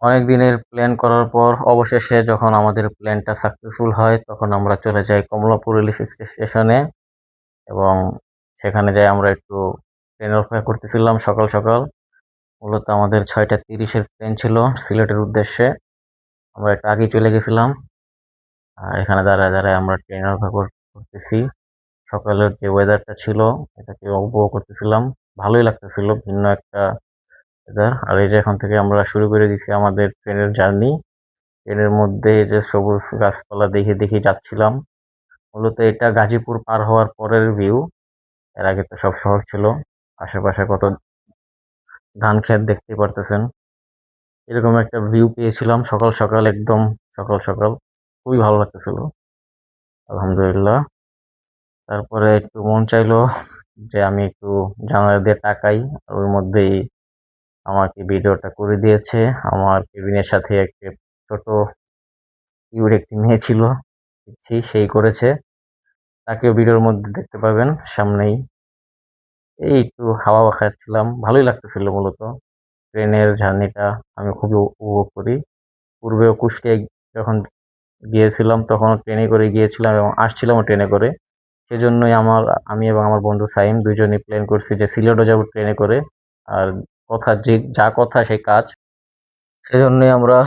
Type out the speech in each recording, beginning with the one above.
অনেক দিনের প্ল্যান করার পর অবশেষে যখন আমাদের প্ল্যানটা সাকসেসফুল হয় তখন আমরা চলে যাই কমলাপুর রেল স্টেশনে এবং সেখানে যাই আমরা একটু ট্রেনের অপেক্ষা করতেছিলাম সকাল সকাল। মূলত আমাদের 6টা 30-এর ট্রেন ছিল সিলেটের উদ্দেশ্যে। আমরা একটু আগেই চলে গেছিলাম। আর এখানে দাঁড়ায় দাঁড়ায় আমরা ট্রেনের অপেক্ষা করতেছি। সকালের যে ওয়েদারটা ছিল এটাকে উপভোগ করতেছিলাম। ভালোই লাগতেছিল, ভিন্ন একটা ওয়েদার। আর এই যে এখন থেকে আমরা শুরু করে দিছি আমাদের ট্রেনের জার্নি। ট্রেনের মধ্যে এই যে সবুজ গাছপালা দেখে দেখে যাচ্ছিলাম। মূলত এটা গাজীপুর পার হওয়ার পরের ভিউ। এর আগে তো সব শহর ছিল। আশেপাশে কত ধান ক্ষেত দেখতে পারতেছেন। এরকম একটা ভিউ পেয়েছিলাম সকাল সকাল, একদম সকাল সকাল। খুবই ভালো লাগতেছিল, আলহামদুলিল্লাহ। তারপরে একটু মন চাইলো যে আমি একটু জানালা দিয়ে তাকাই, আর ওর মধ্যেই আমাকে ভিডিওটা করে দিয়েছে। আমার কেবিনের সাথে একটা ছোট কিউট একটি মেয়ে ছিল, সেই করেছে। তাকেও ভিডিওর মধ্যে দেখতে পাবেন সামনেই। এই একটু হাওয়া খাচ্ছিলাম, ভালোই লাগতেছিল। মূলত ট্রেনের জার্নিটা আমি খুবই উপভোগ করি। পূর্বেও কুষ্টিয়ায় যখন গিয়েছিলাম তখনও ট্রেনে করে গিয়েছিলাম এবং আসছিলামও ট্রেনে করে। সেজন্যই আমি এবং আমার বন্ধু সাইম দুজনেই প্ল্যান করছি যে সিলেটও যাবো ট্রেনে করে। আর যা কথা সেই কাজ। সেজন্যই আমরা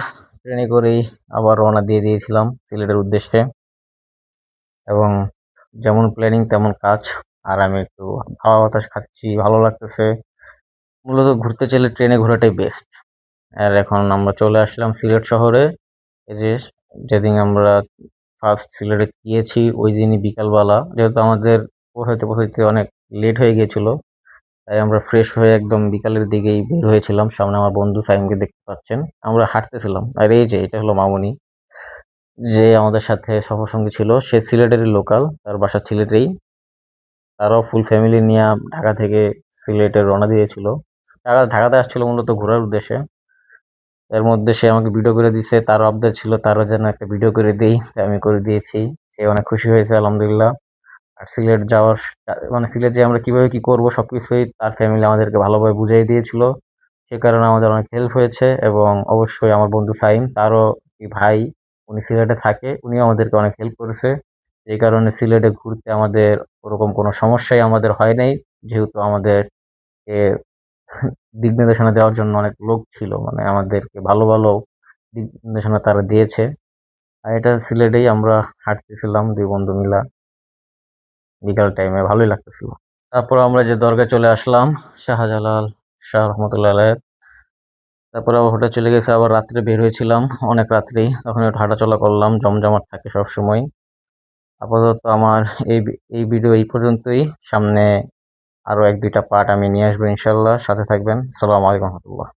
ট্রেনে করেই আবার রওনা দিয়ে দিয়েছিলাম সিলেটের উদ্দেশ্যে। এবং যেমন প্ল্যানিং তেমন কাজ। আর আমি একটু হাওয়া বাতাস খাচ্ছি, ভালো লাগতেছে। মূলত ঘুরতে চাইলে ট্রেনে ঘোরাটাই বেস্ট। আর এখন আমরা চলে আসলাম সিলেট শহরে। এই যে যেদিন আমরা ফার্স্ট সিলেটে গিয়েছি ওই দিনই বিকালবেলা, যেহেতু আমাদের পৌঁছাইতে পৌঁছাইতে অনেক লেট হয়ে গিয়েছিল, তাই আমরা ফ্রেশ হয়ে একদম বিকালের দিকেই বের হয়েছিলাম। সামনে আমার বন্ধু সাইমকে দেখতে পাচ্ছেন, আমরা হাঁটতেছিলাম। আর এই যে এটা হলো মামুনি, যে আমাদের সাথে সফরসঙ্গী ছিল। সে সিলেটেরই লোকাল, তার বাসা সিলেটেই। তারাও ফুল ফ্যামিলি নিয়ে ঢাকা থেকে সিলেটে রওনা দিয়েছিল। ঢাকাতে আসছিল মূলত ঘোরার উদ্দেশ্যে। এর মধ্যে সে আমাকে ভিডিও করে দিছে, তারও আবদার ছিল তারও যেন একটা ভিডিও করে দিই, তাই আমি করে দিয়েছি। সে অনেক খুশি হয়েছে, আলহামদুলিল্লাহ। আর সিলেট যাওয়ার মানে সিলেট যে আমরা কিভাবে কি করব সবকিছুই তার ফ্যামিলি আমাদেরকে ভালোভাবে বুঝিয়ে দিয়েছিল। সে কারণে আমাদের অনেক হেল্প হয়েছে। এবং অবশ্যই আমার বন্ধু সাইম, তারও একটি ভাই, উনি সিলেটে থাকে, উনিও আমাদেরকে অনেক হেল্প করেছে। এই কারণে সিলেটে ঘুরতে আমাদের ওরকম কোনো সমস্যাই আমাদের হয় নাই। যেহেতু আমাদেরকে দিক নির্দেশনা দেওয়ার জন্য অনেক লোক ছিল, মানে আমাদেরকে ভালো ভালো দিক নির্দেশনা তারা দিয়েছে। আর এটা সিলেটেই আমরা হাঁটতেছিলাম দুই বন্ধু মিলা বিকাল টাইমে, ভালোই লাগতেছিল। তারপর আমরা যে দরগায় চলে আসলাম, শাহজালাল শাহ রহমতুল্লাহ আলাইহ। তারপরে আবার হোটেল চলে গেছে, আবার রাত্রে বের হয়েছিলাম অনেক রাত্রেই, তখন একটু হাঁটাচলা করলাম, জমজমাট থাকে সব সময়। আপাতত আমার এই এই ভিডিও এই পর্যন্তই। সামনে আরো 1-2টা পার্ট আমি নিয়ে আসবো ইনশাল্লাহ, সাথে থাকবেন। আসসালামু আলাইকুম রহমতুল্লাহ।